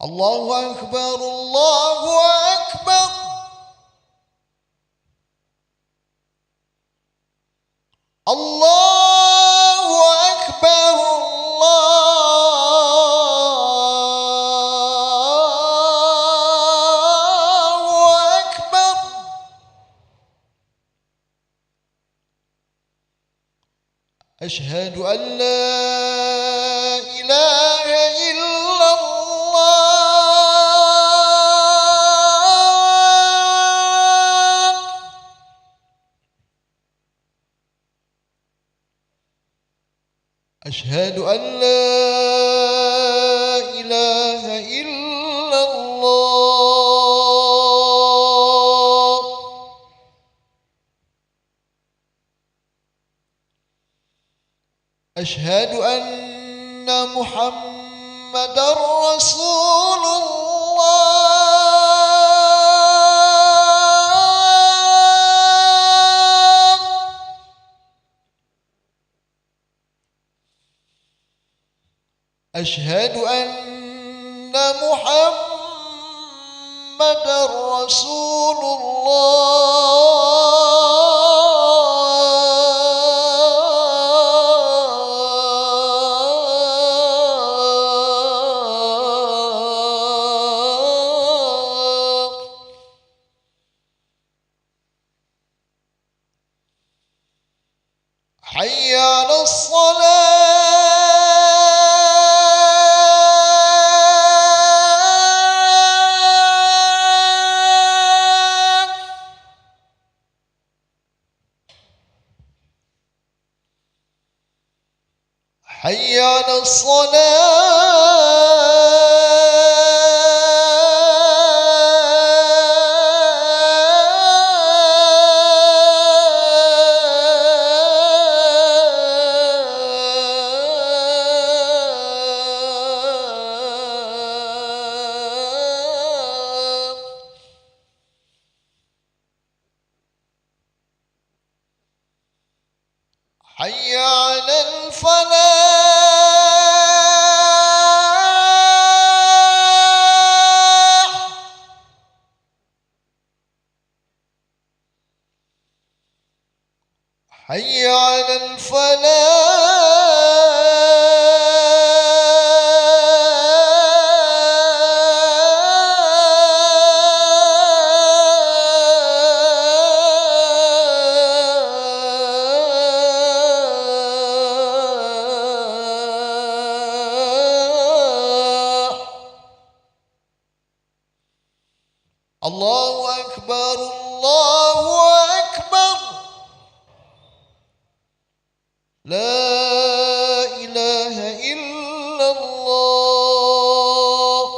الله أكبر الله أكبر الله أكبر الله أكبر أشهد أن لا إله إلا الله أشهد أن لا إله إلا الله أشهد أن محمدًا رسول الله أشهد أن محمدًا رسول الله حي على الصلاة حي على الصلاة حي على الفلاح حي على الفلاح الله أكبر الله أكبر لا إله إلا الله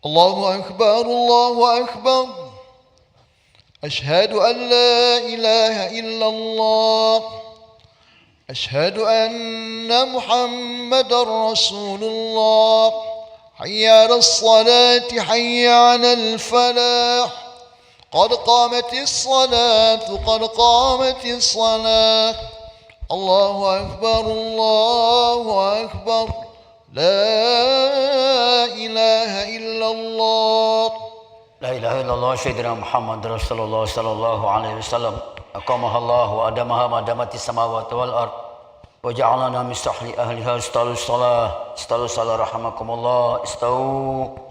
الله أكبر الله أكبر أشهد أن لا إله إلا الله أشهد أن محمدا رسول الله حي على الصلاة حي على الفلاح قد قامت الصلاة قد قامت الصلاة الله أكبر لا إله إلا الله لا إله إلا الله سيدنا محمد رسول الله صلى الله عليه وسلم أقامها الله وأدامها ما دامت السماوات والأرض وجعلنا من صالح أهلها استووا الصلاة رحمكم الله استووا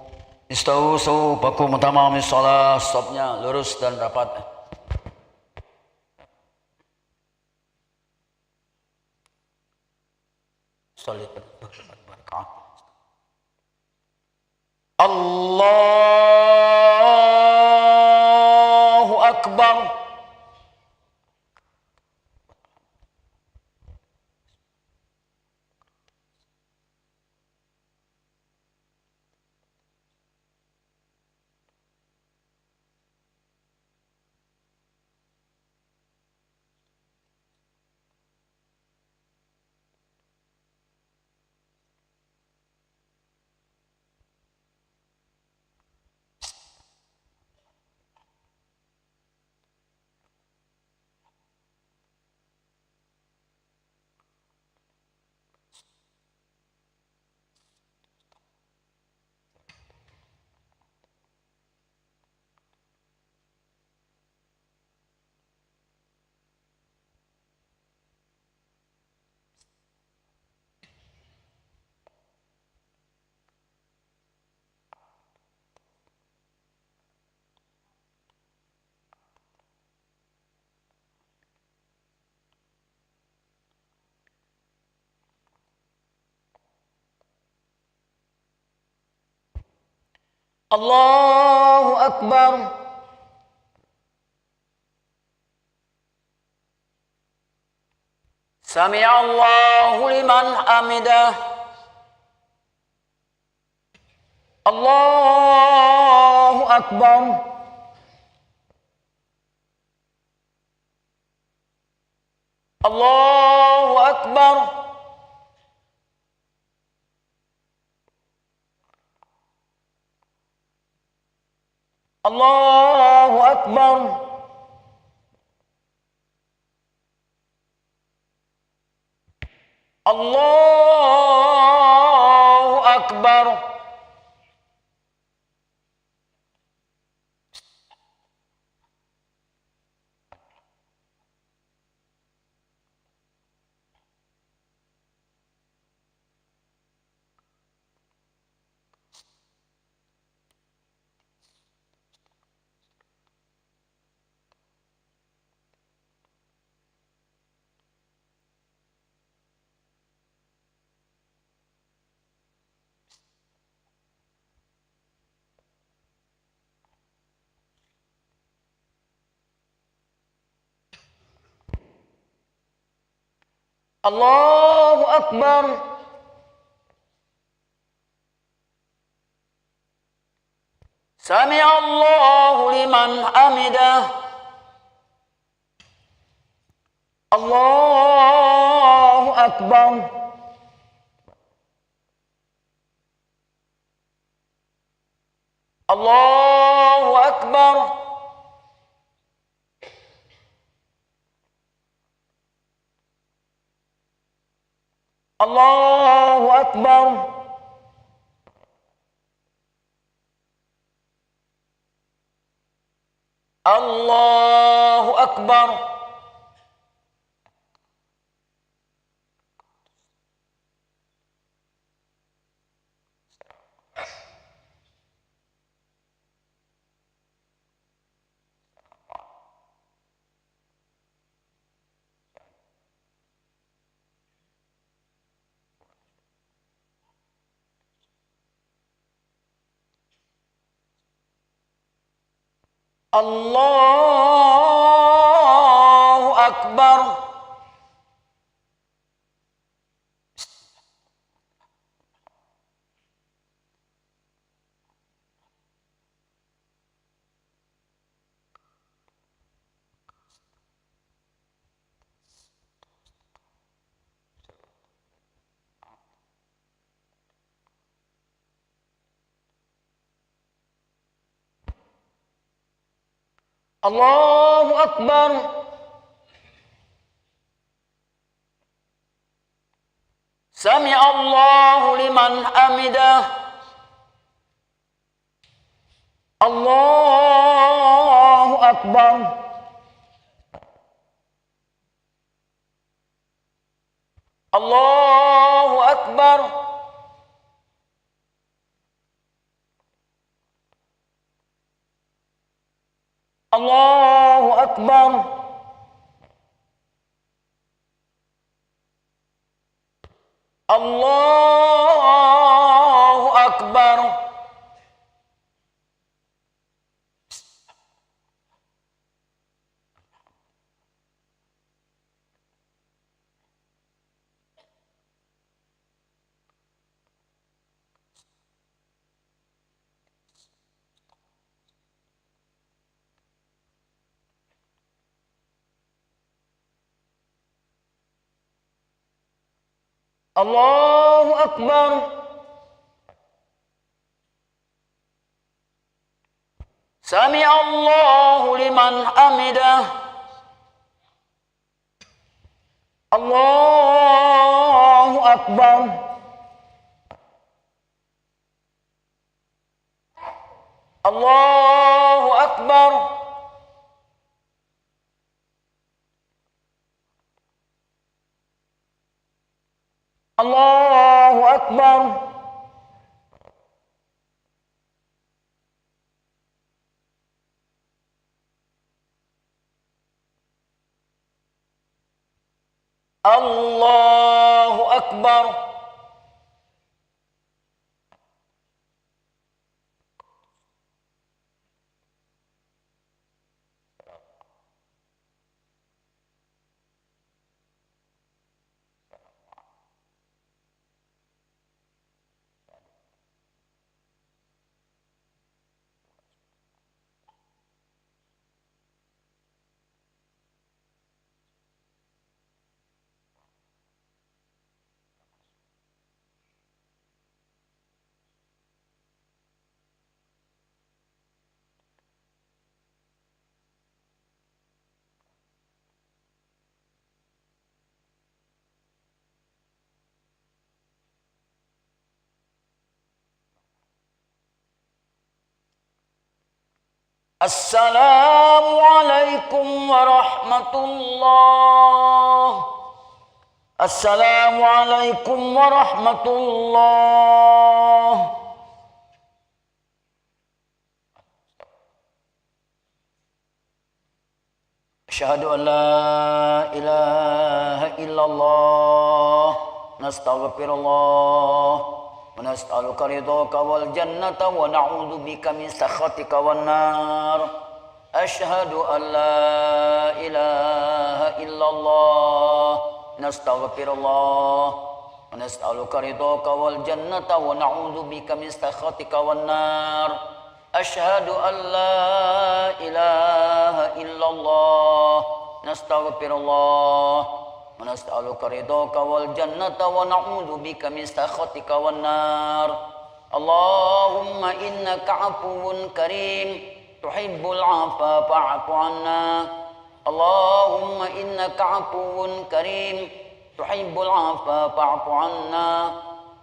baku tamam salat stopnya lurus dan rapat. Allahu Akbar. Allahu Akbar. Sami'allahu liman hamidah. Allahu Akbar. Allahu Akbar. Allahu Akbar. Allahu Akbar. Allahu Akbar. Sami'allahu liman hamidah. Allahu Akbar. Allahu Akbar. Allahu Akbar. Allahu Akbar. Allahu Akbar. Allahu Akbar. Sami Allahu liman hamidah. Allahu Akbar. Allahu Akbar. Allahu Akbar. Allahu Akbar. Allahu Akbar. Sami Allahu liman hamidah. Allahu Akbar. Allahu Akbar. Allahu Akbar. Allahu Akbar. Assalamualaikum warahmatullah. Assalamualaikum warahmatullah. Asyhadu an la ilaha illallah. Nastaghfirullah. ونسألك رضاك والجنة ونعوذ بك من سخطك والنار أشهد أن لا إله إلا الله نستغفر الله ونسألك رضاك والجنة ونعوذ بك من سخطك والنار أشهد أن لا إله إلا الله نستغفر الله ونسألك رضاك والجنة ونعوذ بك من سخطك والنار اللهم إنك عفو كريم تحب العفو فاعف عنا اللهم إنك عفو كريم تحب العفو فاعف عنا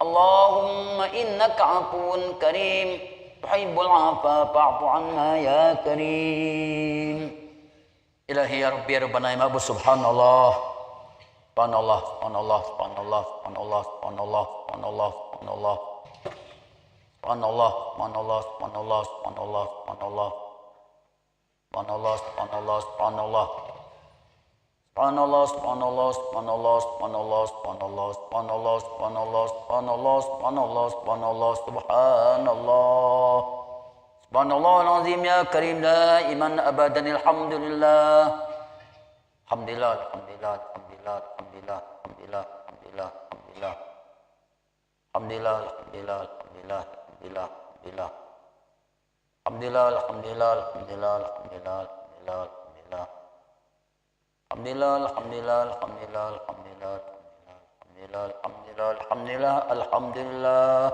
اللهم إنك عفو كريم تحب العفو فاعف عنا يا كريم إلهي يا ربي يا ربنا يا مأبو سبحان الله Subhanallah, subhanallah, subhanallah, subhanallah, subhanallah, subhanallah, subhanallah. Subhanallah, subhanallah, subhanallah, subhanallah, subhanallah. Subhanallah, subhanallah, subhanallah. Subhanallah, subhanallah, subhanallah, subhanallah, subhanallah, subhanallah, subhanallah, subhanallah, subhanallah, subhanallah, subhanallah. Subhanallah al-azim ya karim la iman abadan alhamdulillah. Alhamdulillah, alhamdulillah, alhamdulillah, alhamdulillah, alhamdulillah, alhamdulillah, alhamdulillah. Alhamdulillah, alhamdulillah, alhamdulillah, alhamdulillah, alhamdulillah. Alhamdulillah, alhamdulillah, alhamdulillah, alhamdulillah, alhamdulillah, alhamdulillah. Alhamdulillah, alhamdulillah, alhamdulillah, alhamdulillah, alhamdulillah, alhamdulillah, alhamdulillah, alhamdulillah.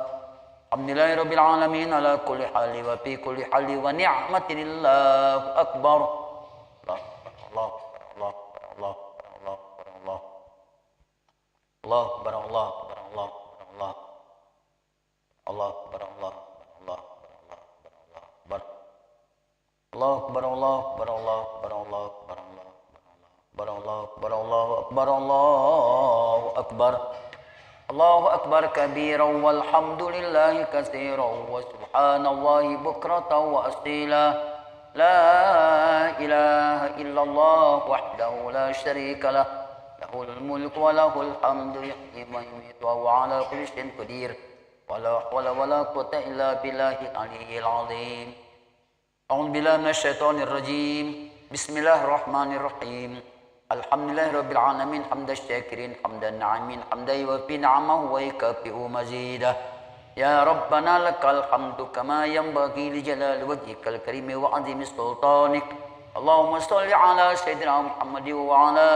Alhamdulillahi rabbil alamin ala kulli hali wa fi kulli hali wa ni'matillahu akbar. الله أكبر الله أكبر الله أكبر الله الله أكبر الله أكبر الله أكبر الله أكبر الله أكبر الله أكبر الله أكبر الله أكبر الله أكبر الله أكبر كبيرا والحمد لله كثيرا وسبحان الله بكرة وأصيلا لا إله إلا الله وحده لا شريك له له الملك وله الحمد يحيي ويميت وهو على كل شيء قدير ولا حول ولا قوة إلا بالله العلي العظيم أعوذ بالله من الشيطان الرجيم بسم الله الرحمن الرحيم الحمد لله رب العالمين حمد الشاكرين حمد الناعمين حمدا يوفي نعمه ويكافئ مزيده يا ربنا لك الحمد كما ينبغي لجلال وجهك الكريم وعظيم سلطانك اللهم صل على سيدنا محمد وعلى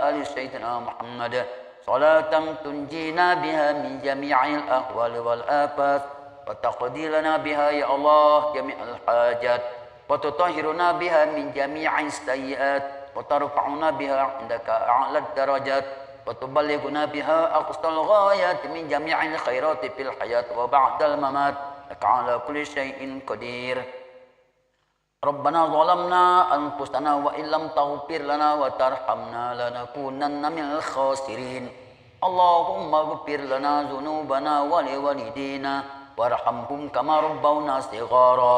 آل سيدنا محمد صلاة تنجينا بها من جميع الأهوال والآفات وتقضي لنا بها يا الله جميع الحاجات وتطهرنا بها من جميع السيئات وترفعنا بها عندك أعلى الدرجات وتبلغنا بها أقصى الغايات من جميع الخيرات في الحياة وبعد الممات لك على كل شيء قدير ربنا ظلمنا أنفسنا وإن لم تغفر لنا وترحمنا لنكونن من الخاسرين اللهم اغفر لنا ذنوبنا ولوالدينا وارحمهم كما ربونا صغارا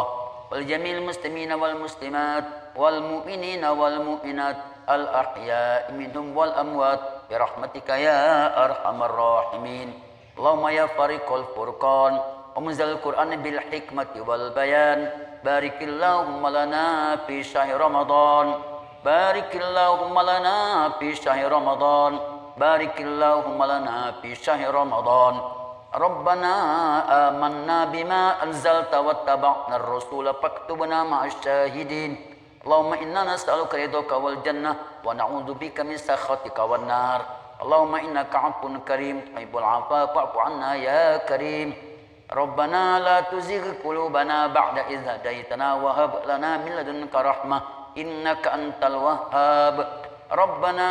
والجميع المسلمين والمسلمات والمؤمنين والمؤمنات الأحياء منهم والأموات برحمتك يا أرحم الراحمين اللهم يا فارق الفرقان ومنزل القرآن بالحكمة والبيان بارك اللهم لنا في شهر رمضان بارك اللهم لنا في شهر رمضان بارك اللهم لنا في شهر رمضان ربنا آمنا بما أنزلت واتبعنا الرسول فاكتبنا مع الشاهدين اللهم إنا نسألك رضاك والجنة ونعوذ بك من سخطك والنار اللهم إنك عفو كريم تحب العفو فاعف عنا يا كريم ربنا لا تزغ قلوبنا بعد إذ هديتنا وهب لنا من لدنك رحمة إنك أنت الوهاب ربنا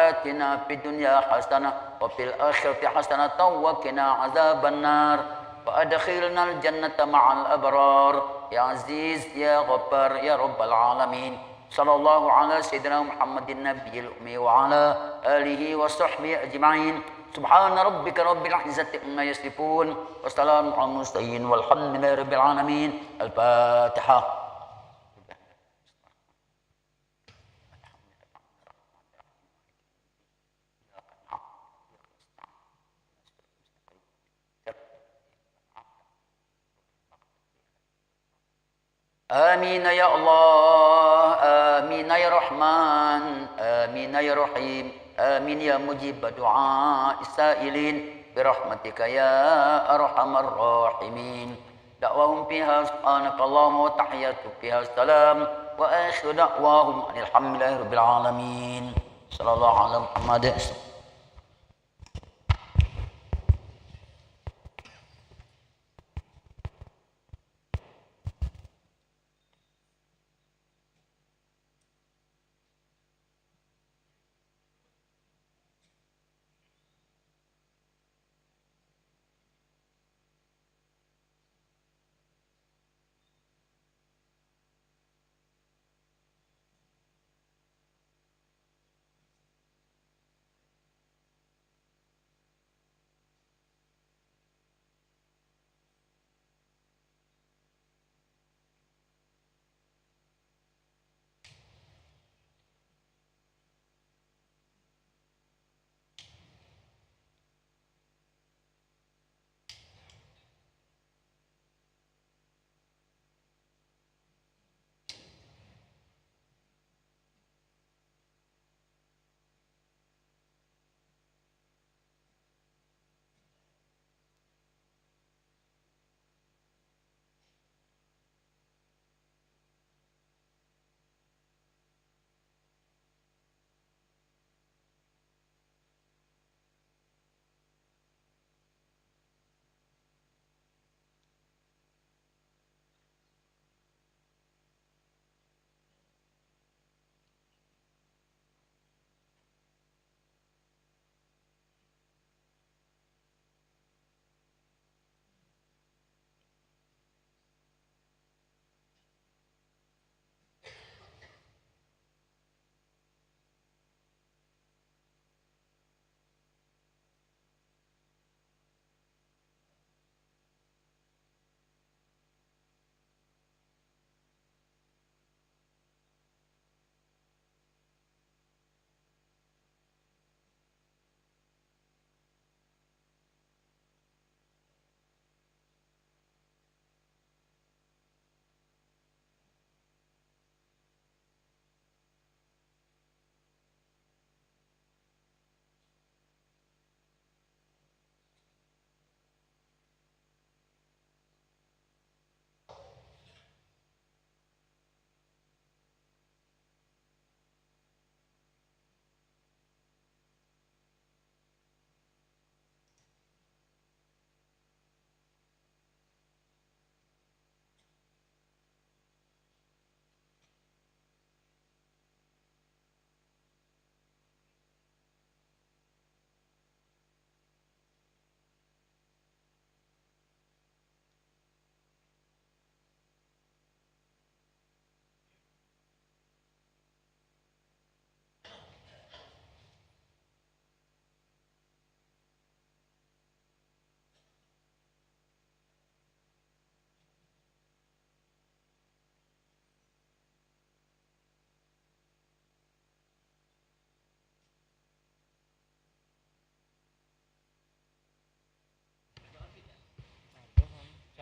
آتنا في الدنيا حسنة وفي الآخرة حسنة وقنا عذاب النار وأدخلنا الجنة مع الأبرار يا عزيز يا غفار يا رب العالمين صلى الله على سيدنا محمد النبي الأمي وعلى آله وصحبه أجمعين سبحان ربك رب العزة عما يصفون وسلام على المرسلين والحمد لله رب العالمين الفاتحة آمين يا الله آمين يا رحمن آمين يا رحيم آمين يا مجيب دعاء السائلين برحمتك يا أرحم الراحمين دعواهم فيها سبحانك اللهم وتحياتهم فيها السلام وآخر دعواهم أن الحمد لله رب العالمين صلى الله على محمد.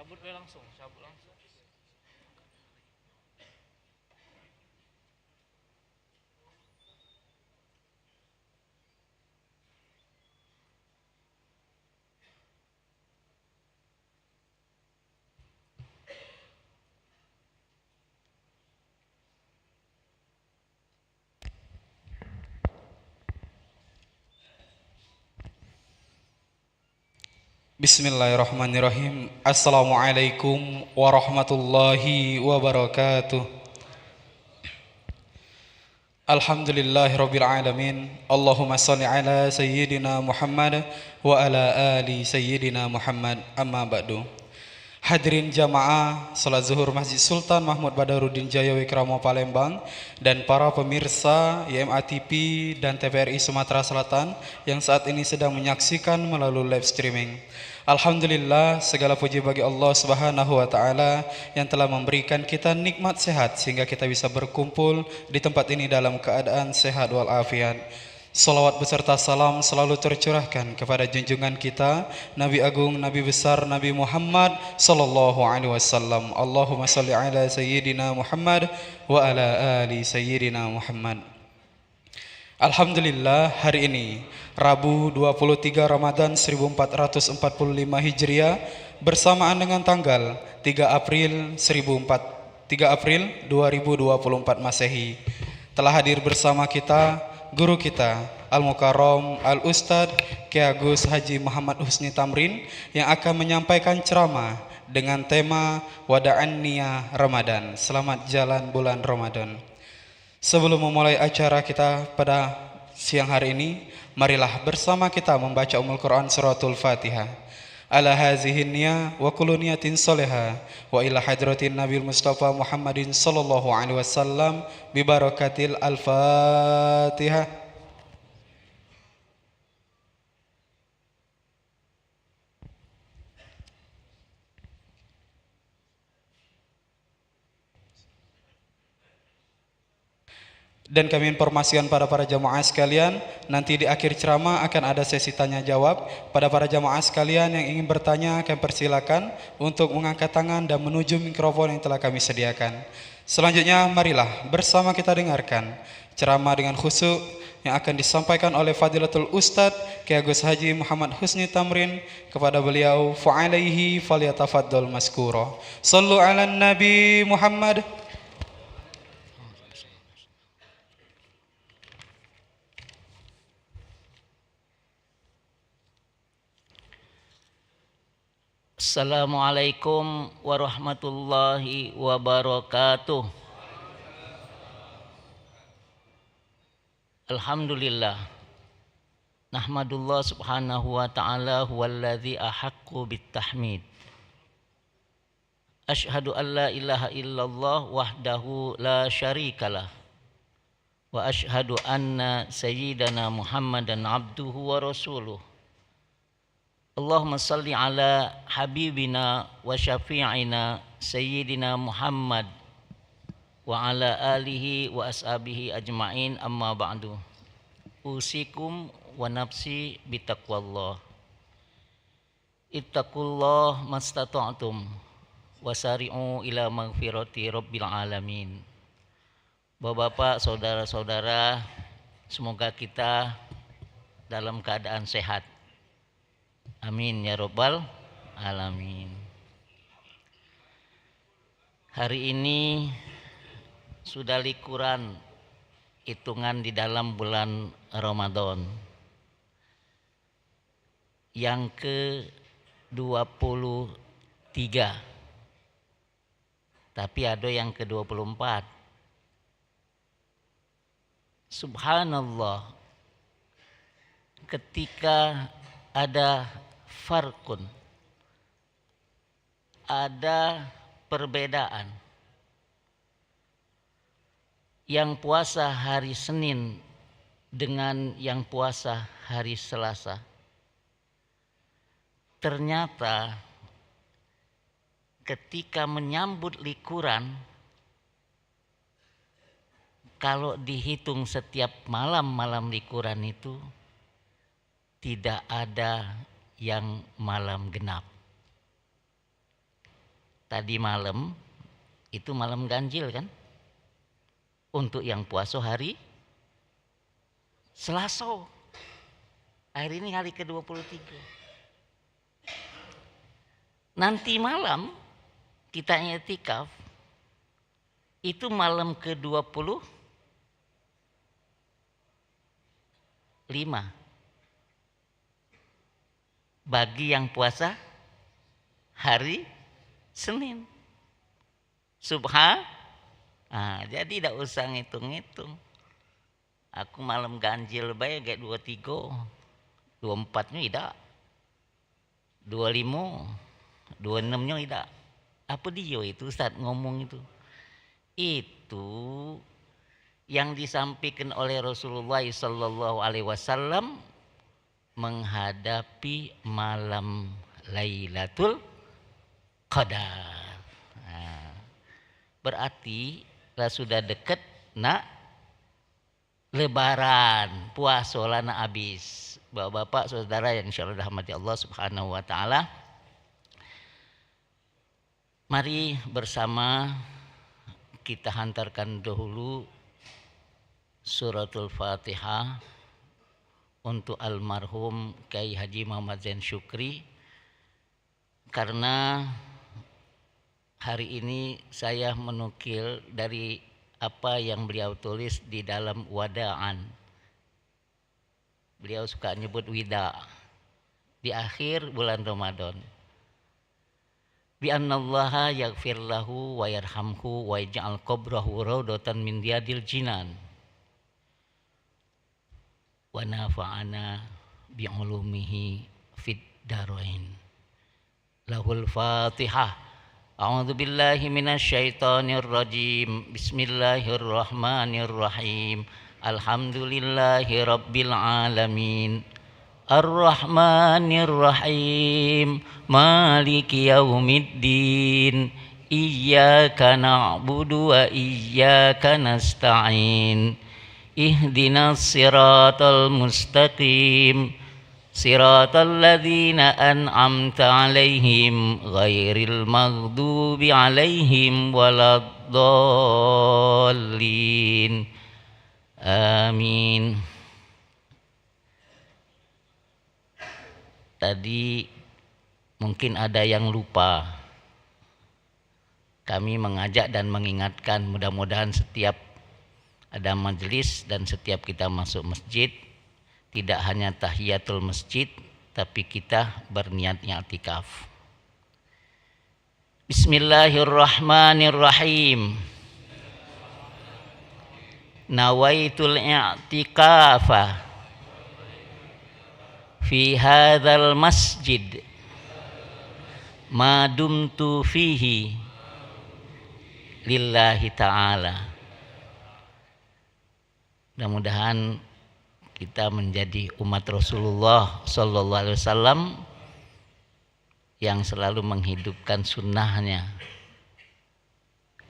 Cabut langsung. Bismillahirrahmanirrahim. Assalamualaikum warahmatullahi wabarakatuh. Alhamdulillahirabbil alamin. Allahumma shalli ala sayyidina Muhammad wa ala ali sayyidina Muhammad. Amma ba'du. Hadirin jamaah salat zuhur Masjid Sultan Mahmud Badarudin Jaya Wikramo Palembang dan para pemirsa YMA TV dan TVRI Sumatera Selatan yang saat ini sedang menyaksikan melalui live streaming. Alhamdulillah, segala puji bagi Allah Subhanahu wa taala yang telah memberikan kita nikmat sehat sehingga kita bisa berkumpul di tempat ini dalam keadaan sehat walafiat. Salawat beserta salam selalu tercurahkan kepada junjungan kita Nabi Agung, Nabi besar, Nabi Muhammad sallallahu alaihi wasallam. Allahumma shalli ala sayyidina Muhammad wa ala ali sayyidina Muhammad. Alhamdulillah, hari ini Rabu 23 Ramadan 1445 Hijriah bersamaan dengan tanggal 3 April 2024 Masehi. Telah hadir bersama kita guru kita Al-Mukarram Al-Ustadz Kiai Agus Haji Muhammad Husni Tamrin yang akan menyampaikan ceramah dengan tema Wada'an Niyah Ramadan. Selamat jalan bulan Ramadan. Sebelum memulai acara kita pada siang hari ini, marilah bersama kita membaca Ummul Quran Suratul Fatihah. Ala hazihin niyah wa kullu niyatin salihah wa ila hadratin Nabi Mustafa Muhammadin sallallahu alaihi wasallam bi barakatil Al-Fatihah. Dan kami informasikan pada para jamaah sekalian, nanti di akhir ceramah akan ada sesi tanya jawab. Pada para jamaah sekalian yang ingin bertanya, kami persilakan untuk mengangkat tangan dan menuju mikrofon yang telah kami sediakan. Selanjutnya, marilah bersama kita dengarkan ceramah dengan khusyuk yang akan disampaikan oleh Fadilatul Ustadz Kiai Agus Haji Muhammad Husni Tamrin. Kepada beliau, fa'alaihi falyatafaddal maskura. Sallu ala Nabi Muhammad. Assalamualaikum warahmatullahi wabarakatuh. Alhamdulillah. Nahmadullah subhanahu wa ta'ala huwallazi ahaqqu bittahmid. Ashhadu an la ilaha illallah wahdahu la syarikalah. Wa ashhadu anna sayyidana Muhammadan abduhu wa rasuluh. Allahumma salli ala habibina wa syafi'ina sayyidina Muhammad wa ala alihi wa ashabihi ajma'in, amma ba'du. Usikum wa nafsi bitaqwallah. Ittaqullah mastata'tum wasari'u ila maghfirati rabbil alamin. Bapak-bapak, saudara-saudara, semoga kita dalam keadaan sehat. Amin ya rabbal alamin. Hari ini sudah likuran hitungan di dalam bulan Ramadan yang ke-23, tapi ada yang ke-24. Subhanallah, ketika ada farkun, ada perbedaan. Yang puasa hari Senin dengan yang puasa hari Selasa. Ternyata ketika menyambut likuran, kalau dihitung setiap malam-malam likuran itu tidak ada yang malam genap. tadi malam itu malam ganjil kan? Untuk yang puasa hari Selasa. Hari ini hari ke-23. Nanti malam kita i'tikaf itu malam ke-25 bagi yang puasa hari Senin. Jadi tidak usah ngitung-ngitung. Aku malam ganjil bae kayak 23, 24-nya tidak. 25, 26-nya tidak. Apa dia itu Ustaz ngomong itu? Itu yang disampaikan oleh Rasulullah sallallahu alaihi wasallam menghadapi malam Lailatul Qadar. Berarti lah sudah dekat nak Lebaran, puasa lah nak habis. Bapak-bapak, saudara yang insyaallah dirahmati Allah Subhanahu wa taala. Mari bersama kita hantarkan dahulu suratul Fatihah untuk almarhum Kiai Haji Muhammad Zain Syukri, karena hari ini saya menukil dari apa yang beliau tulis di dalam wada'an. Beliau suka nyebut wida di akhir bulan Ramadan. Bi annallaha yaghfir lahu wa yarhamhu wa yaj'al qabrahu raudatan min riyadil jinan. Wa nafa'ana bi ulumihi fid darain. Lahul Fatihah. A'udzu billahi minasyaitonir rajim. Bismillahirrahmanirrahim. Alhamdulillahi rabbil alamin. Ar-Rahmanir-Rahim. Maliki yaumiddin. Iyyaka na'budu wa iyyaka nasta'in. Ihdinas siratal mustaqim. Siratal ladzina an'amta 'alaihim ghairil maghdubi 'alaihim waladdallin. Amin. Tadi mungkin ada yang lupa. Kami mengajak dan mengingatkan, mudah-mudahan setiap ada majelis dan setiap kita masuk masjid, tidak hanya tahiyatul masjid, tapi kita berniat i'tikaf. Bismillahirrahmanirrahim. Nawaitul i'tikafa fi hadzal masjid ma dumtu fihi lillahi ta'ala. Mudah-mudahan kita menjadi umat Rasulullah sallallahu alaihi wasallam yang selalu menghidupkan sunnahnya.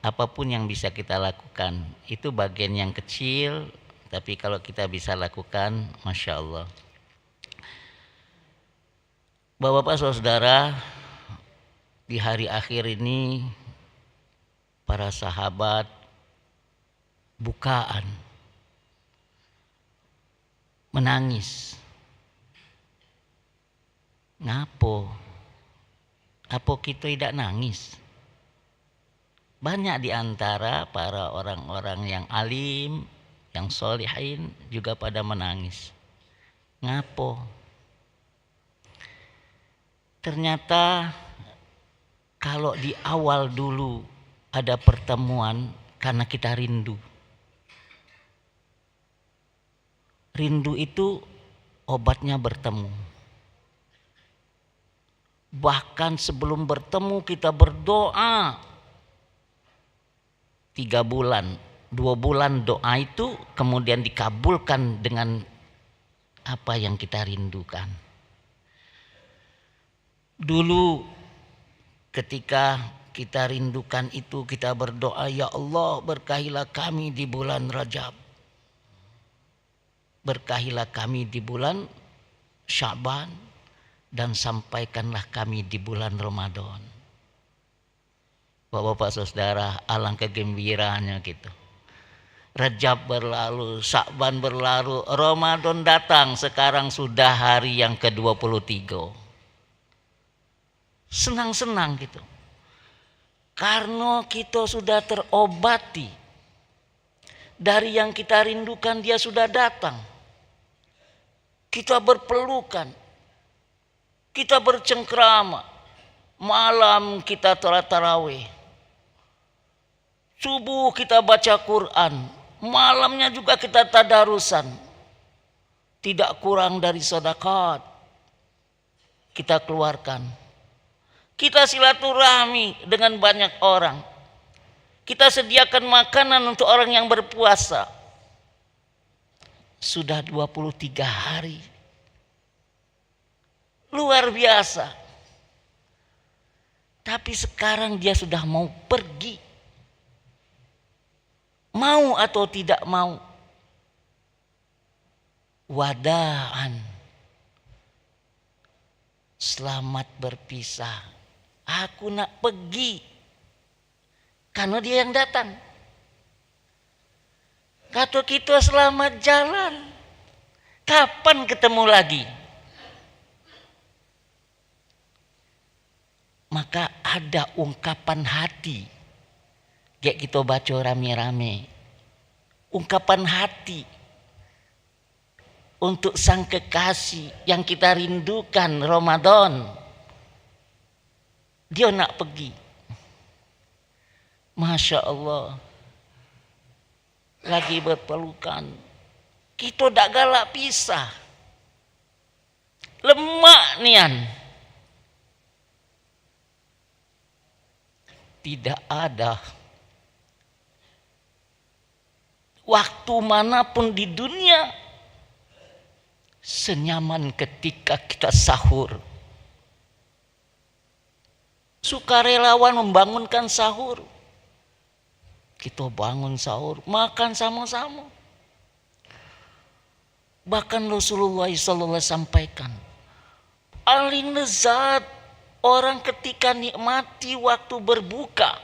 Apapun yang bisa kita lakukan, itu bagian yang kecil, tapi kalau kita bisa lakukan, Masya Allah. Bapak-bapak saudara, di hari akhir ini para sahabat bukaan, menangis. Ngapo? Apa kita tidak nangis? Banyak di antara para orang-orang yang alim, yang solihin juga pada menangis. Ngapo? Ternyata kalau di awal dulu ada pertemuan karena kita rindu. Rindu itu obatnya bertemu. Bahkan sebelum bertemu kita berdoa 3 bulan, 2 bulan doa itu kemudian dikabulkan dengan apa yang kita rindukan. Dulu ketika kita rindukan itu kita berdoa, ya Allah berkahilah kami di bulan Rajab. Berkahilah kami di bulan Sya'ban dan sampaikanlah kami di bulan Ramadan. Bapak-bapak saudara, alangkah gembiranya gitu. Rajab berlalu, Sya'ban berlalu, Ramadan datang, sekarang sudah hari yang ke-23. Senang-senang gitu. Karena kita sudah terobati dari yang kita rindukan, dia sudah datang. Kita berpelukan, kita bercengkrama, malam kita tarawih, subuh kita baca Quran, malamnya juga kita tadarusan. Tidak kurang dari sedekah kita keluarkan. Kita silaturahmi dengan banyak orang. Kita sediakan makanan untuk orang yang berpuasa. Sudah 23 hari. Luar biasa. Tapi sekarang dia sudah mau pergi. Mau atau tidak mau. Wadaan. Selamat berpisah. Aku nak pergi. Karena dia yang datang. Kata kita selamat jalan. Kapan ketemu lagi? Maka ada ungkapan hati. Kayak kita baca rame-rame. Ungkapan hati. Untuk sang kekasih yang kita rindukan Ramadan. Dia nak pergi. Masya Allah. Lagi berpelukan. Kita tak galak pisah. Lemak nian. Tidak ada waktu manapun di dunia senyaman ketika kita sahur. Sukarelawan membangunkan sahur. Kita bangun sahur, makan sama-sama. Bahkan Rasulullah SAW sampaikan, paling lezat orang ketika nikmati waktu berbuka.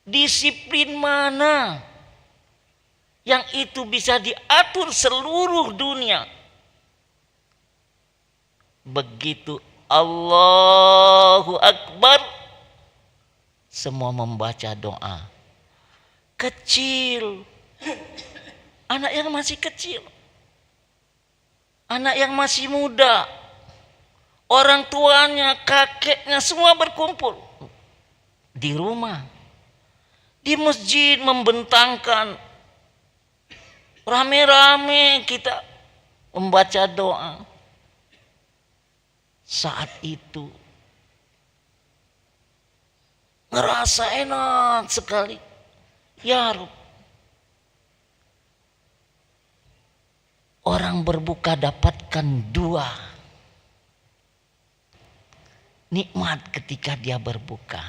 Disiplin mana yang itu bisa diatur seluruh dunia? Begitu Allahu Akbar, semua membaca doa. Kecil, anak yang masih kecil, anak yang masih muda, orang tuanya, kakeknya semua berkumpul di rumah, di masjid membentangkan, rame-rame kita membaca doa. Saat itu ngerasa enak sekali. Ya Rabb, orang berbuka dapatkan dua nikmat ketika dia berbuka.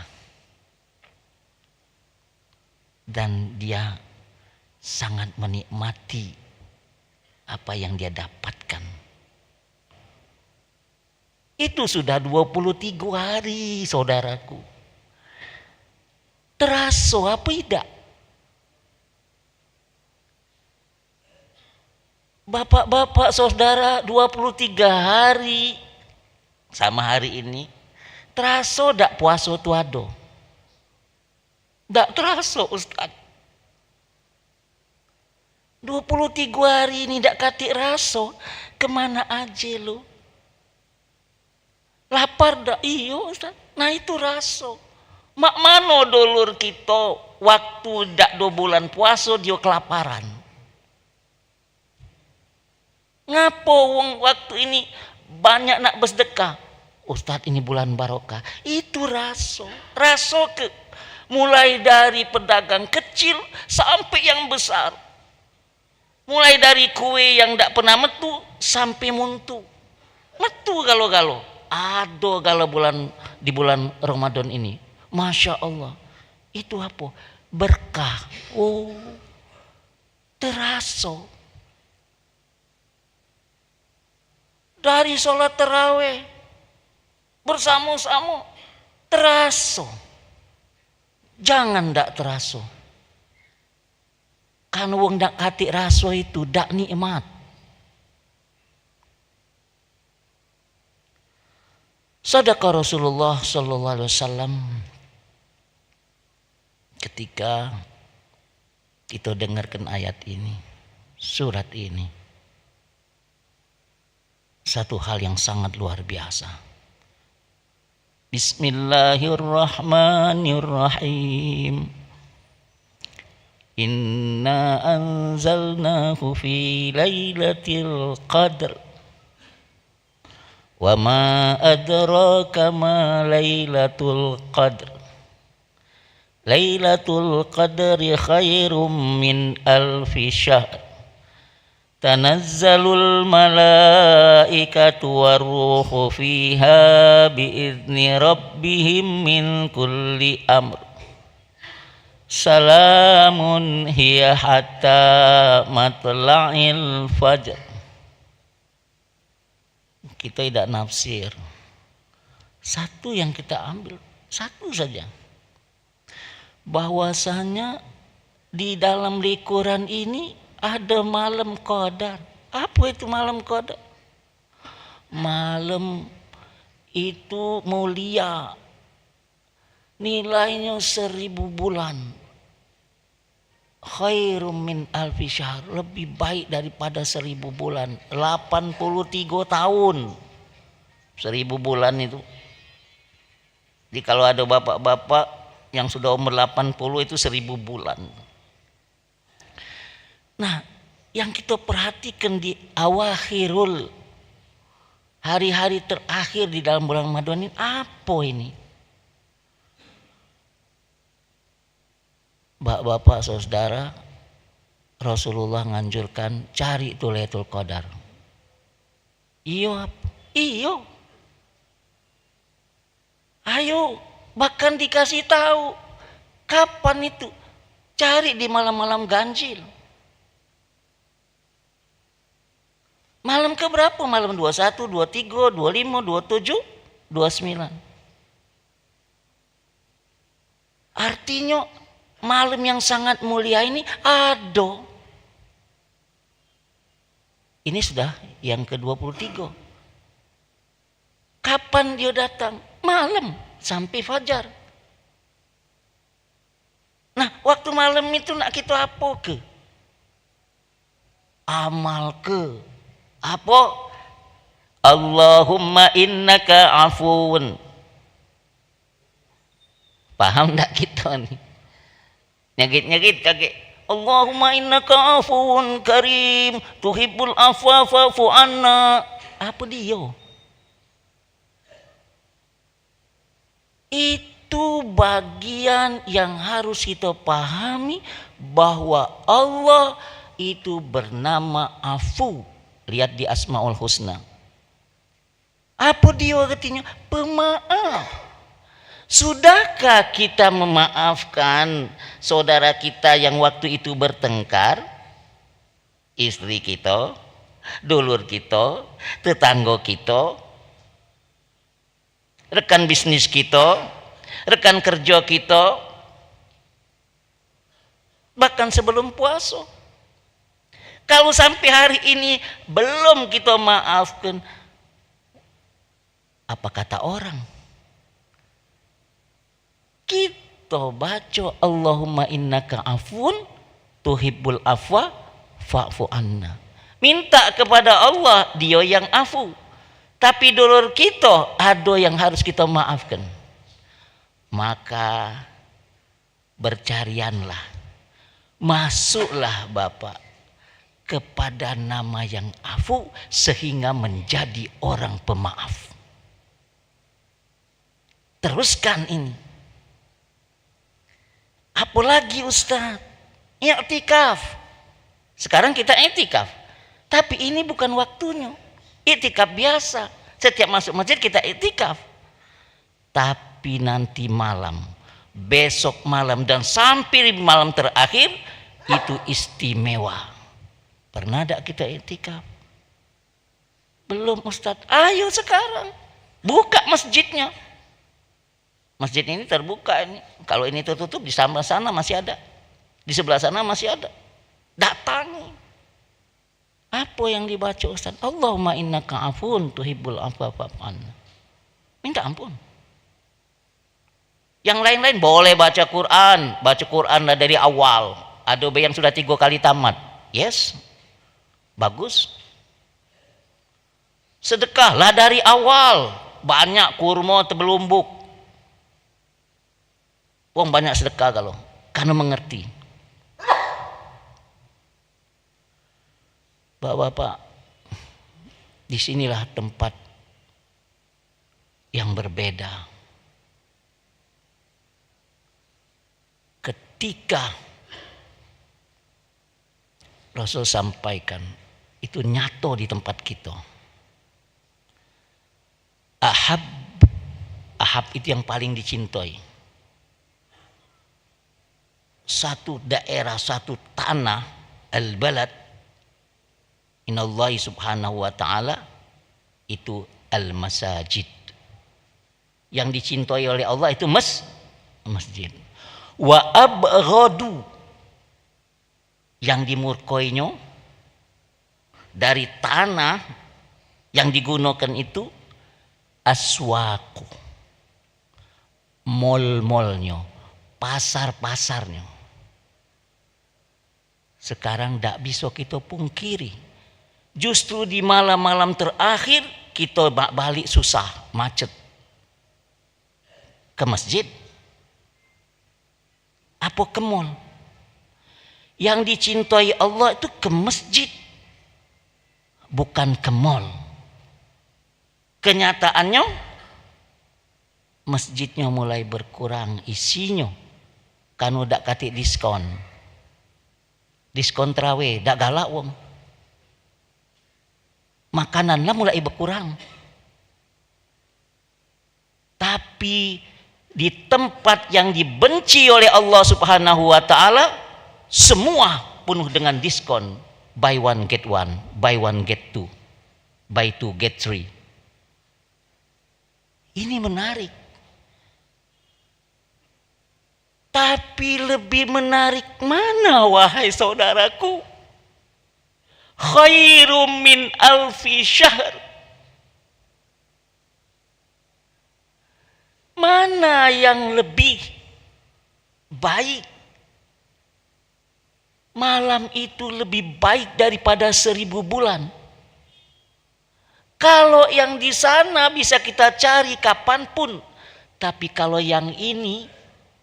Dan dia sangat menikmati apa yang dia dapatkan. Itu sudah 23 hari, saudaraku. Terasa apa tidak? Bapak-bapak saudara 23 hari sama hari ini. Terasa tak puasa tuado? Tak terasa Ustaz. 23 hari ini tak katik rasa. Kemana aja lu? Lapar dah, iyo Ustaz. Nah itu rasa. Mak mano dulur kita waktu dak 2 bulan puasa dia kelaparan. Ngapo wong waktu ini banyak nak bersedekah? Ustaz ini bulan barokah. Itu rasa. Rasa ke mulai dari pedagang kecil sampai yang besar. Mulai dari kue yang dak pernah metu sampai muntu. Metu galo-galo. Ada kalau di bulan Ramadan ini, Masya Allah, itu apa? Berkah. Oh, terasa. Dari sholat tarawih bersama-sama terasa. Jangan ndak teraso. Kan wong ndak kati raso itu ndak nikmat. Sadaqa Rasulullah sallallahu alaihi wasallam ketika kita dengarkan ayat ini, surat ini. Satu hal yang sangat luar biasa. Bismillahirrahmanirrahim. Inna anzalnahu fi lailatul qadr. Wa ma adraka ma lailatul qadr. Lailatul qadri khairum min alfi syahr. Tanazzalul malaikatu waruhu fiha biizni rabbihim min kulli amr. Salamun hiya hatta matla'il fajr. Kita tidak nafsir. Satu yang kita ambil, satu saja. Bahwasanya di dalam Al-Quran ini ada malam qadar. Apa itu malam qadar? Malam itu mulia. Nilainya 1000 bulan. Khairum min alfi syahr. Lebih baik daripada 1000 bulan. 83 tahun. 1000 bulan itu. Jadi kalau ada bapak-bapak yang sudah umur 80 itu 1000 bulan. Nah, yang kita perhatikan di awakhirul hari-hari terakhir di dalam bulan Ramadan ini apa ini? Bapak-bapak, saudara, Rasulullah nganjurkan cari itu Lailatul Qadar. Iyo, iyo. Ayo, bahkan dikasih tahu kapan itu. Cari di malam-malam ganjil. Malam keberapa? Malam 21, 23, 25, 27, 29. Artinya malam yang sangat mulia ini ada. Ini sudah yang ke-23. Kapan dia datang? Malam sampai fajar. Nah, waktu malam itu nak kita apa ke? Amal ke? Apa? Allahumma innaka afuun. Paham tak kita nih? Nyakit-nyakit kakek. Allahumma innaka afuun karim. Tuhibbul afwa fa'fu anna. Apa dia? Itu bagian yang harus kita pahami. Bahwa Allah itu bernama afu. Lihat di Asmaul Husna. Apa dia artinya? Pemaaf. Sudahkah kita memaafkan saudara kita yang waktu itu bertengkar? Istri kita, dulur kita, tetangga kita, rekan bisnis kita, rekan kerja kita, bahkan sebelum puasa. Kalau sampai hari ini belum kita maafkan, apa kata orang? Kita baca Allahumma innaka afun tuhibbul afwa fa'fu anna. Minta kepada Allah, dia yang afu. Tapi dulur kita ada yang harus kita maafkan. Maka bercarianlah, masuklah Bapak kepada nama yang afu sehingga menjadi orang pemaaf. Teruskan ini. Apalagi Ustaz? I'tikaf. Sekarang kita i'tikaf. Tapi ini bukan waktunya. I'tikaf biasa. Setiap masuk masjid kita i'tikaf. Tapi nanti malam, besok malam dan sampai malam terakhir itu istimewa. Pernah tak kita i'tikaf? Belum Ustaz. Ayo sekarang. Buka masjidnya. Masjid ini terbuka ini. Kalau ini tertutup, di sebelah sana masih ada. Di sebelah sana masih ada. Datangi. Apa yang dibaca Ustaz? Allahumma innaka afun tuhibbul afwa fa'fu anna. Minta ampun. Yang lain-lain boleh baca Quran. Baca Quran dari awal. Ada yang sudah 3 kali tamat. Yes. Bagus. Sedekahlah dari awal. Banyak kurma terbelumbuk. Wong banyak sedekah kalau. Karena mengerti. Bapak-bapak, disinilah tempat yang berbeda. Ketika Rasul sampaikan, itu nyata di tempat kita. Ahab itu yang paling dicintai. Satu daerah, satu tanah, al-balad, Inallahi subhanahu wa ta'ala, itu al-masajid. Yang dicintai oleh Allah itu masjid. Wa abghadu, yang dimurkoinya dari tanah yang digunakan itu aswaku, mall-mallnya, pasar-pasarnya. Sekarang tidak bisa kita pungkiri. Justru di malam-malam terakhir kita balik susah, macet. Ke masjid? Apa ke mall? Yang dicintai Allah itu ke masjid, bukan ke mall. Kenyataannya masjidnya mulai berkurang isinya karena udah kati diskon trawe, dak galak wong. Makananlah mulai berkurang. Tapi di tempat yang dibenci oleh Allah Subhanahu wa taala, semua penuh dengan diskon. Buy one get one, buy one get two, buy two get three. Ini menarik. Tapi lebih menarik mana, wahai saudaraku? Khairum min alfi syahr. Mana yang lebih baik? Malam itu lebih baik daripada 1000 bulan. Kalau yang di sana bisa kita cari kapanpun. Tapi kalau yang ini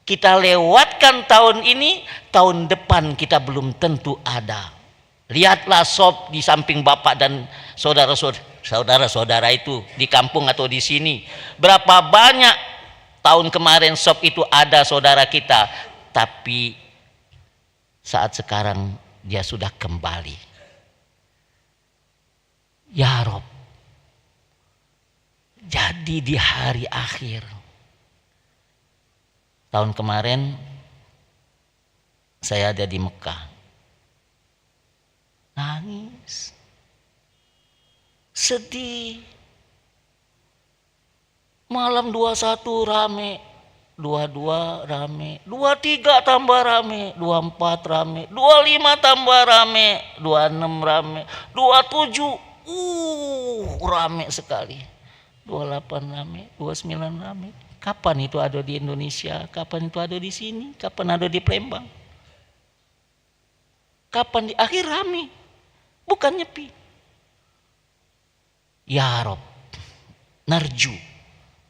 kita lewatkan tahun ini, tahun depan kita belum tentu ada. Lihatlah shop di samping bapak dan saudara-saudara itu di kampung atau di sini. Berapa banyak tahun kemarin shop itu ada saudara kita, tapi saat sekarang dia sudah kembali. Ya Rob, jadi di hari akhir tahun kemarin saya ada di Mekah. Nangis, sedih. Malam 21 rame, 22 rame, 23 tambah rame, 24 rame, 25 tambah rame, 26 rame, 27 rame sekali, 28 rame, 29 rame. Kapan itu ada di Indonesia? Kapan itu ada di sini? Kapan ada di Palembang? Kapan di akhir rame? Bukan nyepi. Ya Rob, narju,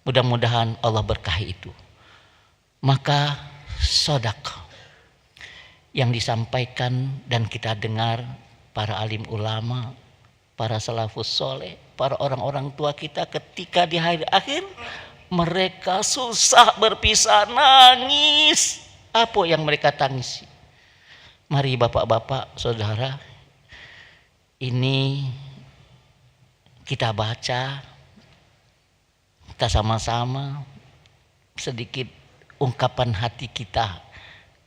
mudah-mudahan Allah berkahi itu. Maka sedekah yang disampaikan dan kita dengar para alim ulama, para salafus soleh, para orang-orang tua kita ketika di hari akhir mereka susah berpisah, nangis. Apa yang mereka tangisi? Mari bapak-bapak, saudara, ini kita baca, kita sama-sama sedikit ungkapan hati kita,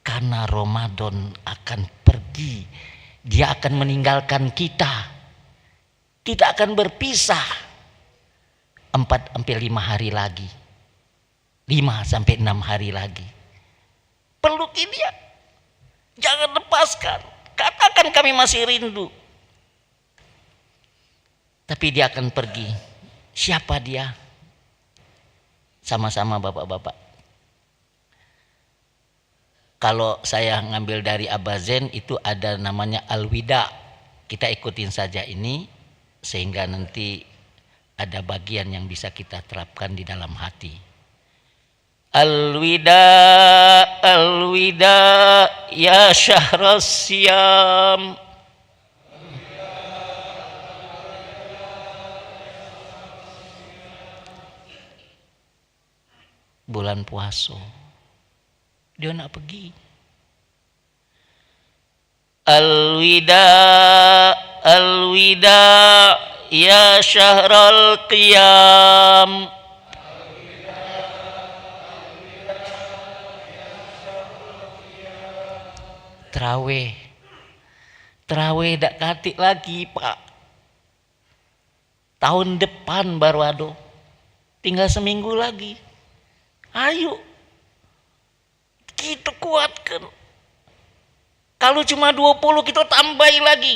karena Ramadan akan pergi, dia akan meninggalkan kita akan berpisah 4-5 hari lagi. 5 sampai 6 hari lagi. Peluki dia. Jangan lepaskan. Katakan kami masih rindu. Tapi dia akan pergi. Siapa dia? Sama-sama bapak-bapak. Kalau saya ngambil dari Abazen itu ada namanya Al-Wida. Kita ikutin saja ini sehingga nanti ada bagian yang bisa kita terapkan di dalam hati. Al-Wida, Al-Wida, ya syahras siyam. Bulan puasa. Dia nak pergi. Al-Wida, Al-Wida, ya syahral qiyam. Terawih dak katik lagi Pak. Tahun depan baru ada. Tinggal seminggu lagi. Ayo kita kuatkan. Kalau cuma 20 kita tambahi lagi.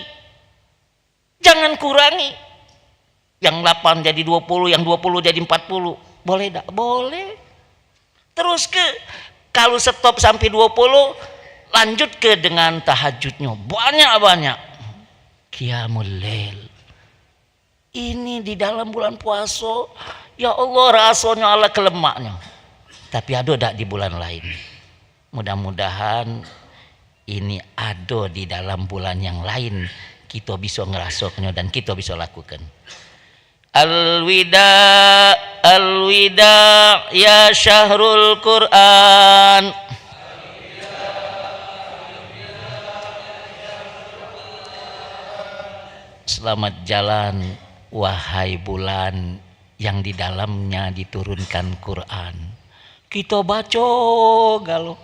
Jangan kurangi. Yang 8 jadi 20, yang 20 jadi 40. Boleh tak? Boleh. Terus kalau stop sampai 20, lanjut ke dengan tahajudnya. Banyak-banyak. Qiyamul Lail. Ini di dalam bulan puasa. Ya Allah rasanya ala kelemaknya. Tapi ada tak di bulan lain? Mudah-mudahan ini ada di dalam bulan yang lain. Kita bisa ngerasoknya dan kita bisa lakukan. Al-Wida, Al-Wida, ya syahrul Quran. Selamat jalan wahai bulan yang di dalamnya diturunkan Quran. Kita baca galau.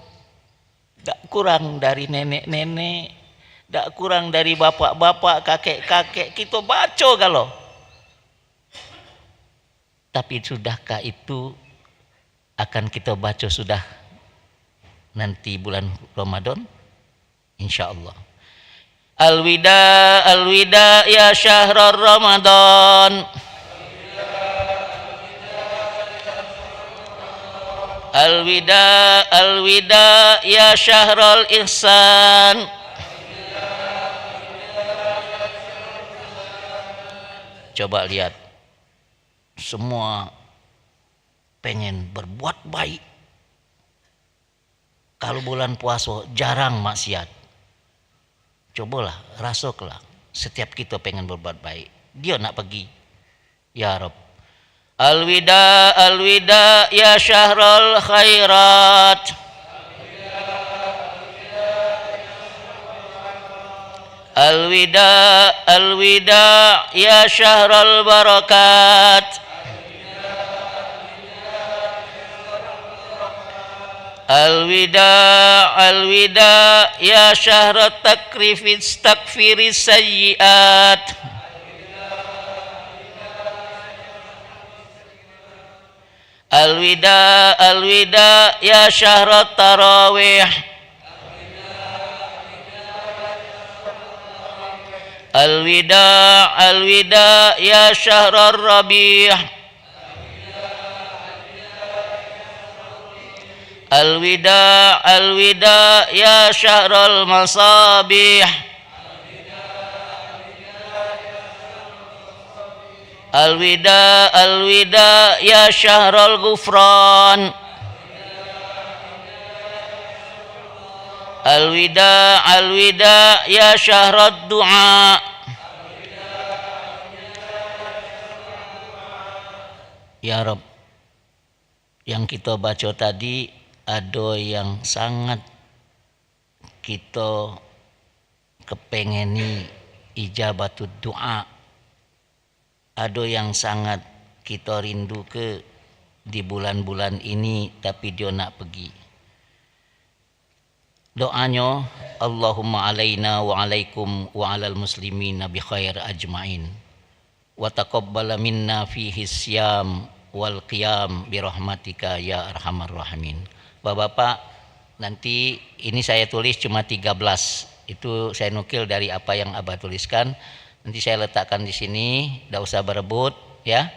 Tak kurang dari nenek-nenek, tak kurang dari bapak-bapak, kakek-kakek, kita baca galau. Tapi sudahkah itu akan kita baca sudah nanti bulan Ramadan? Insya Allah. Al-Wida, Al-Wida, ya syahrar Ramadan. Al-Wida, Al-Wida, ya syahral ihsan. Coba lihat. Semua pengen berbuat baik. Kalau bulan puasa jarang maksiat. Cobalah, rasuklah. Setiap kita pengen berbuat baik. Dia nak pergi. Ya Rabb. Al-Wida, Al-Wida, ya syahral khairat. Al-Wida, Al-Wida, ya syahral barakat. Al-Wida, Al-Wida, ya syahrat takrifis takfiris sayyiat. Al-Wida, Al-Wida, ya syahrat tarawih. Al-Wida, Al-Wida, ya syahrar rabi'. Al-Wida, Al-Wida, ya syahral masabih. Al-Wida, Al-Wida, ya syahral ghufran. Al-Wida, Al-Wida, ya syahrat du'a. Ya Rabb, yang kita baca tadi ada yang sangat kita kepengeni ijabatud doa, ada yang sangat kita rindu ke di bulan-bulan ini tapi dia nak pergi. Doanya Allahumma alaina wa alaikum wa alal muslimina bi khair ajmain wa taqabbal minna fihi siyam wal qiyam bi rahmatika ya arhamar rahimin. Bapak-bapak, nanti ini saya tulis cuma 13. Itu saya nukil dari apa yang Abah tuliskan. Nanti saya letakkan di sini, tidak usah berebut ya.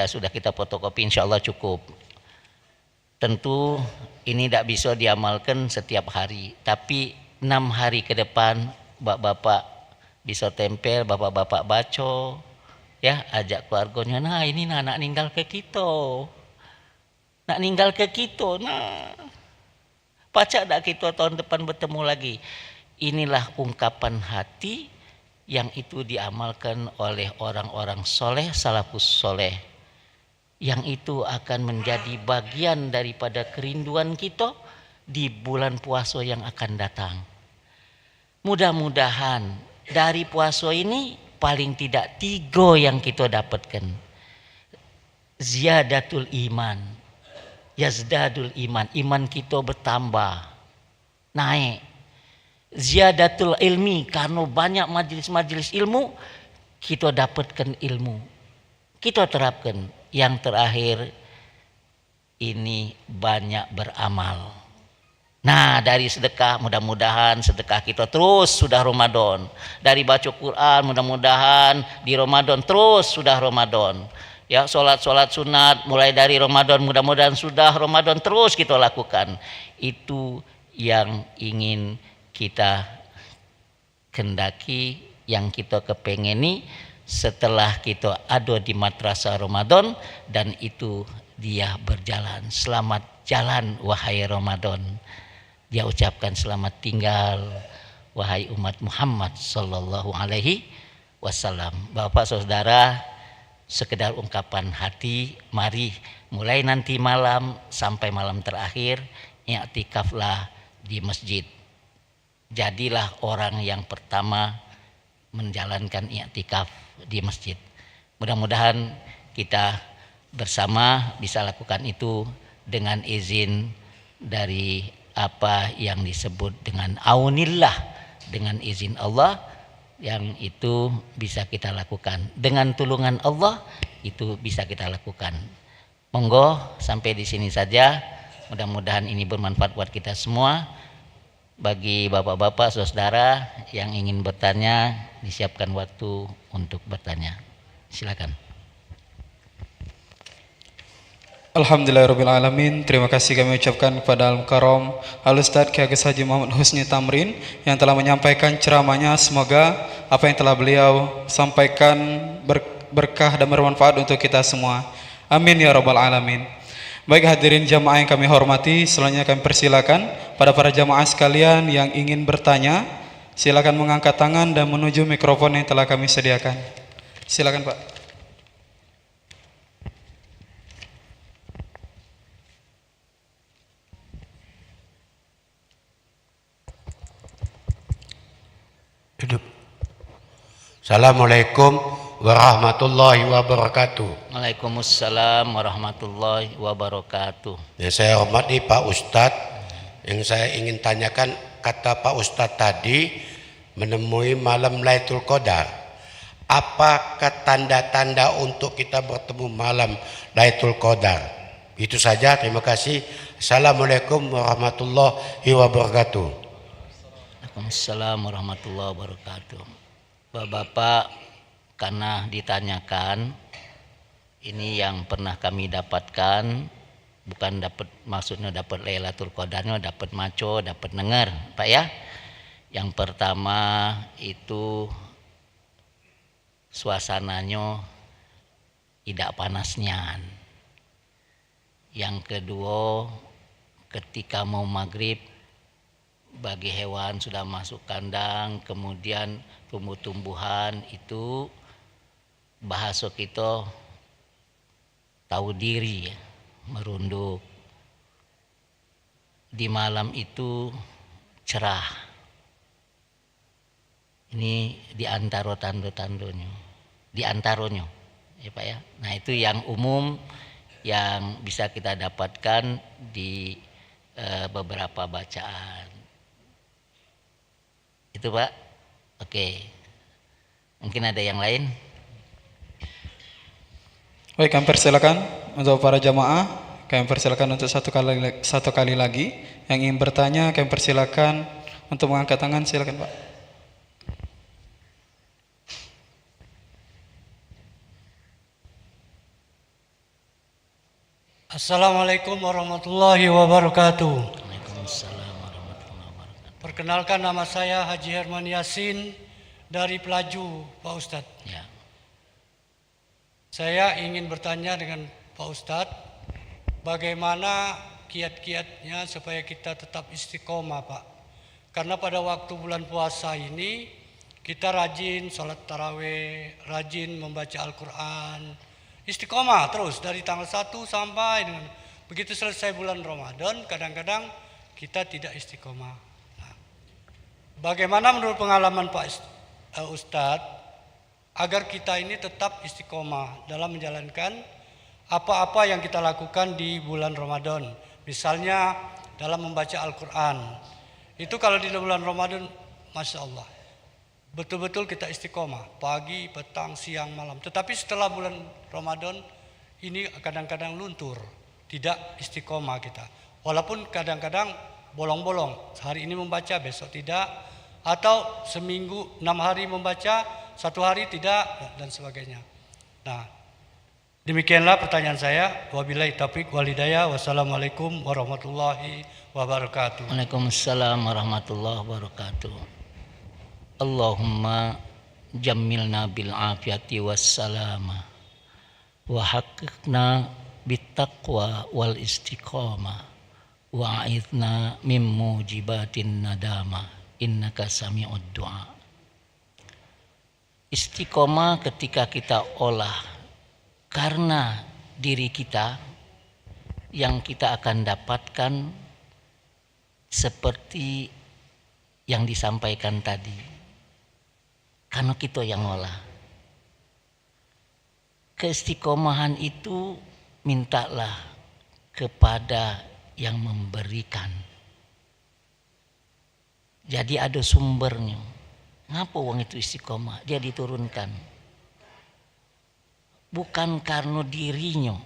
Sudah kita fotokopi, insya Allah cukup. Tentu ini tidak bisa diamalkan setiap hari, tapi 6 hari ke depan bapak-bapak bisa tempel, bapak-bapak baca ya, ajak keluarganya. Nah ini nak ninggal ke kita, nah pacak tak kita tahun depan bertemu lagi. Inilah ungkapan hati yang itu diamalkan oleh orang-orang soleh, salafus soleh, yang itu akan menjadi bagian daripada kerinduan kita di bulan puasa yang akan datang. Mudah-mudahan dari puasa ini paling tidak 3 yang kita dapatkan. Ziyadatul iman, yazdadul iman, iman kita bertambah, naik. Ziyadatul ilmi, karena banyak majelis-majelis ilmu, kita dapatkan ilmu, kita terapkan. Yang terakhir ini banyak beramal. Nah dari sedekah, mudah-mudahan sedekah kita terus sudah Ramadan. Dari baca Quran, mudah-mudahan di Ramadan terus sudah Ramadan. Ya, sholat-sholat sunat mulai dari Ramadan, mudah-mudahan sudah Ramadan terus kita lakukan. Itu yang ingin kita kendaki, yang kita kepengeni setelah kita ada di madrasah Ramadan, dan itu dia berjalan. Selamat jalan wahai Ramadan. Dia ucapkan selamat tinggal wahai umat Muhammad sallallahu alaihi wasallam. Bapak saudara, sekedar ungkapan hati, mari mulai nanti malam sampai malam terakhir i'tikaflah di masjid. Jadilah orang yang pertama menjalankan i'tikaf di masjid. Mudah-mudahan kita bersama bisa lakukan itu dengan izin dari apa yang disebut dengan aunillah, dengan izin Allah, yang itu bisa kita lakukan. Dengan tulungan Allah itu bisa kita lakukan. Monggo sampai di sini saja. Mudah-mudahan ini bermanfaat buat kita semua. Bagi bapak-bapak, saudara yang ingin bertanya, disiapkan waktu untuk bertanya. Silakan. Alhamdulillahirrahmanirrahim. Terima kasih kami ucapkan kepada Al-Mukarram Al-Ustaz Kiai Haji Muhammad Husni Tamrin yang telah menyampaikan ceramahnya. Semoga apa yang telah beliau sampaikan berkah dan bermanfaat untuk kita semua. Amin ya rabbal alamin. Baik hadirin jamaah yang kami hormati, selanjutnya kami persilakan pada para jamaah sekalian yang ingin bertanya, silakan mengangkat tangan dan menuju mikrofon yang telah kami sediakan. Silakan Pak. Hidup. Assalamualaikum warahmatullahi wabarakatuh. Waalaikumsalam warahmatullahi wabarakatuh. Yang saya hormati Pak Ustadz, yang saya ingin tanyakan, kata Pak Ustadz tadi menemui malam Lailatul Qadar. Apakah tanda-tanda untuk kita bertemu malam Lailatul Qadar? Itu saja, terima kasih. Assalamualaikum warahmatullahi wabarakatuh. Waalaikumsalam warahmatullahi wabarakatuh. Bapak-bapak, karena ditanyakan, ini yang pernah kami dapatkan, bukan dapat, maksudnya dapat Lailatul Qadarnya, dapat maco, dapat dengar, Pak ya. Yang pertama itu suasananya tidak panasnya. Yang kedua, ketika mau maghrib, bagi hewan sudah masuk kandang, kemudian tumbuh-tumbuhan itu bahasa kita tahu diri ya, merunduk. Di malam itu cerah. Ini di antara tanda-tandanya, di antaranya ya Pak ya. Nah itu yang umum yang bisa kita dapatkan di beberapa bacaan. Itu Pak. Oke. Mungkin ada yang lain? Baik, kami persilakan Untuk para jamaah, kami persilakan untuk satu kali lagi. Yang ingin bertanya, kami persilakan untuk mengangkat tangan. Silakan Pak. Assalamualaikum warahmatullahi wabarakatuh. Waalaikumsalam warahmatullahi wabarakatuh. Perkenalkan, nama saya Haji Herman Yasin dari Pelaju, Pak Ustadz. Ya. Saya ingin bertanya dengan Pak Ustadz, bagaimana kiat-kiatnya supaya kita tetap istiqomah, Pak? Karena pada waktu bulan puasa ini kita rajin sholat tarawih, rajin membaca Al-Quran, istiqomah terus dari tanggal 1 sampai dengan begitu selesai bulan Ramadan, kadang-kadang kita tidak istiqomah. Nah, bagaimana menurut pengalaman Pak Ustadz agar kita ini tetap istiqomah dalam menjalankan apa-apa yang kita lakukan di bulan Ramadan? Misalnya dalam membaca Al-Quran. Itu kalau di bulan Ramadan, Masya Allah, betul-betul kita istiqomah, pagi, petang, siang, malam. Tetapi setelah bulan Ramadan ini kadang-kadang luntur, tidak istiqomah kita. Walaupun kadang-kadang bolong-bolong, hari ini membaca, besok tidak, atau seminggu 6 hari membaca, 1 hari tidak, dan sebagainya. Nah, demikianlah pertanyaan saya. Wabillahi taufiq wal hidayah. Wassalamualaikum warahmatullahi wabarakatuh. Waalaikumsalam warahmatullahi wabarakatuh. Allahumma jammilna bil afiyati wassalama wa haqiqna bittaqwa wal istiqamah wa a'idna min mujibatin nadama innaka sami'ud du'a. Istiqomah ketika kita olah karena diri kita, yang kita akan dapatkan seperti yang disampaikan tadi, karena kita yang olah. Keistiqomahan itu mintalah kepada yang memberikan. Jadi ada sumbernya. Ngapa wong itu istiqomah? Dia diturunkan. Bukan karena dirinya.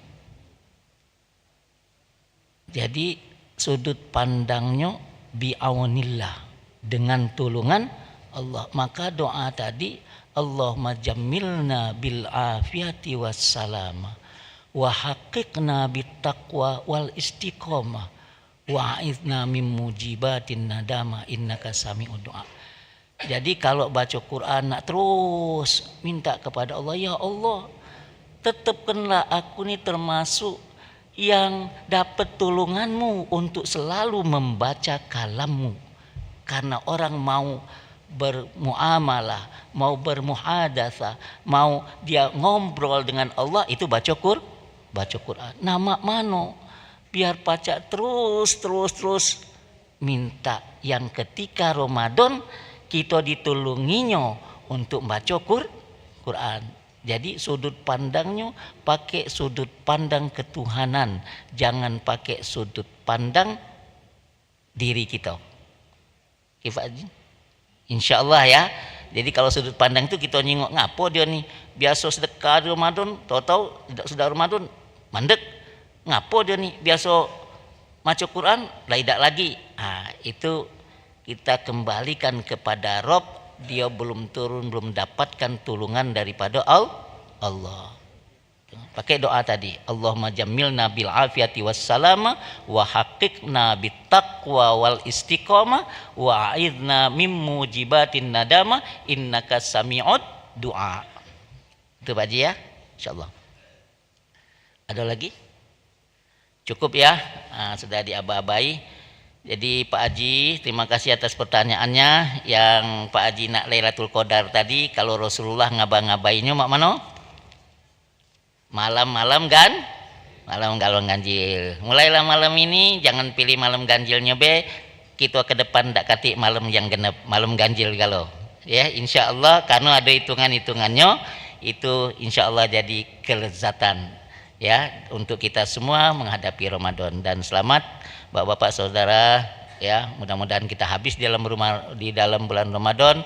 Jadi sudut pandangnya bi'aunillah, dengan tulungan Allah. Maka doa tadi, Allahumma jammilna bil afiyati wassalama wa haqiqna bittaqwa wal istiqamah wa a'idna min mujibatin nadama innaka sami'ud du'a. Jadi kalau baca Quran nak terus minta kepada Allah, ya Allah, tetapkanlah aku ini termasuk yang dapat tulunganmu untuk selalu membaca kalammu. Karena orang mau bermuamalah, mau bermuhadatsah, mau dia ngobrol dengan Allah, itu baca Quran. Nama mano biar baca terus minta yang ketika Ramadan kita ditulunginya untuk baca Quran. Jadi sudut pandangnya pakai sudut pandang ketuhanan, jangan pakai sudut pandang diri kita. Insyaallah ya. Jadi kalau sudut pandang itu kita nyingok ngapo dia nih biasa sedekah di Ramadan, tahu-tahu tidak sudah Ramadan mandek. Ngapo dia nih biasa baca Quran, tidak lagi. Itu kita kembalikan kepada Rob, dia belum turun, belum dapatkan tulungan daripada Allah. Pakai doa tadi, Allahumma jammilna bil afiyati wassalama wa haqiqna bittaqwa wal istiqamah wa a'idna min mujibatin nadama innaka sami'ud du'a. Itu Pak Haji ya, insyaallah. Ada lagi? Cukup ya, sudah diaba-abai. Jadi Pak Haji, terima kasih atas pertanyaannya. Yang Pak Haji nak Lailatul Qadar tadi, kalau Rasulullah ngaba-ngabainya mak mano? Malam-malam kan? Malam galon ganjil. Mulailah malam ini jangan pilih malam ganjilnya be. Kita ke depan ndak katik malam yang genep, malam ganjil galau. Ya, insyaallah karena ada hitungan-hitungannya, itu insyaallah jadi kelezatan ya untuk kita semua menghadapi Ramadan. Dan selamat Bapak-bapak saudara ya, mudah-mudahan kita habis di dalam bulan Ramadan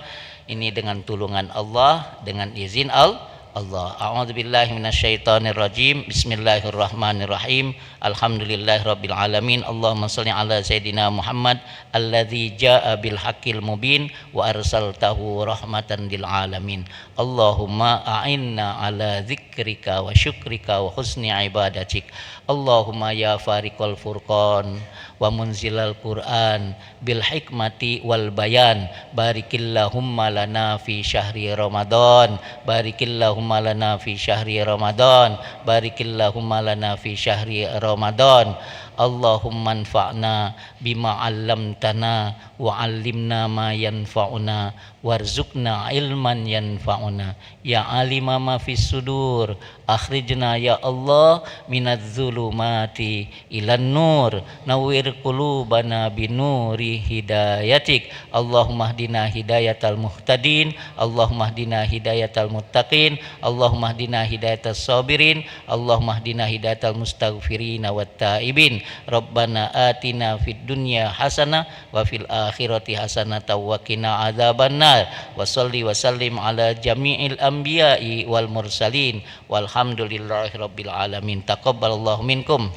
ini dengan tulungan Allah, dengan izin Allah. Allah. A'udzubillahi minasyaitonirrajim. Bismillahirrahmanirrahim. Alhamdulillahirabbil alamin. Allahumma shalli ala sayidina Muhammad alladzi jaa'a bil haqqil mubin wa arsaltahu rahmatan lil alamin. Allahumma a'inna ala dzikrika wa syukrika wa husni ibadatik. Allahumma ya fariqal furqan wa munzilal Qur'an bil hikmati wal bayan, barikillahumma lana fi syahri Ramadan, barikillahumma lana fi syahri Ramadan, barikillahumma lana fi syahri Ramadan. Allahumma anfa'na bima 'allamtana wa 'allimna ma yanfa'una warzuqna ilman yanfa'una. Ya alima ma fis sudur, akhrijna ya Allah minadz zulumati ilan nur, nawwir qulubana binuri hidayatik. Allahumma hdina hidayatal muhtadin, Allahumma hdina hidayatal muttaqin, Allahumma hdina hidayatas sabirin, Allahumma hdina hidayatal mustaghfirin wat taibin. Rabbana atina fid dunya hasanah wa fil akhirati hasanah wa qina adzabannar. Wa shalli wa sallim ala jami'il anbiya'i wal mursalin walhamdulillahi rabbil alamin. Taqabbalallahu minkum.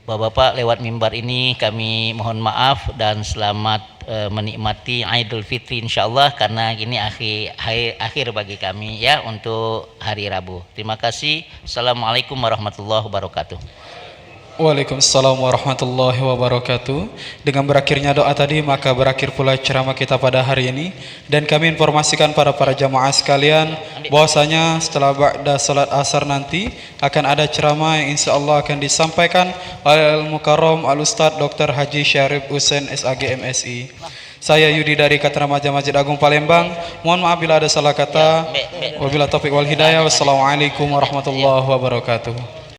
Bapak-bapak, lewat mimbar ini kami mohon maaf dan selamat menikmati Idul Fitri insyaallah, karena ini akhir bagi kami ya untuk hari Rabu. Terima kasih. Assalamualaikum warahmatullahi wabarakatuh. Waalaikumsalam warahmatullahi wabarakatuh. Dengan berakhirnya doa tadi, maka berakhir pula ceramah kita pada hari ini. Dan kami informasikan pada para jamaah sekalian bahwasanya setelah ba'da salat asar nanti akan ada ceramah yang insyaallah akan disampaikan oleh Al-Mukarram Al-Ustadz Dr. Haji Syarif Husain SAG MSI. Saya Yudi dari Katramaja Masjid Agung Palembang. Mohon maaf bila ada salah kata. Wabillahi taufiq wal hidayah. Wassalamualaikum warahmatullahi wabarakatuh.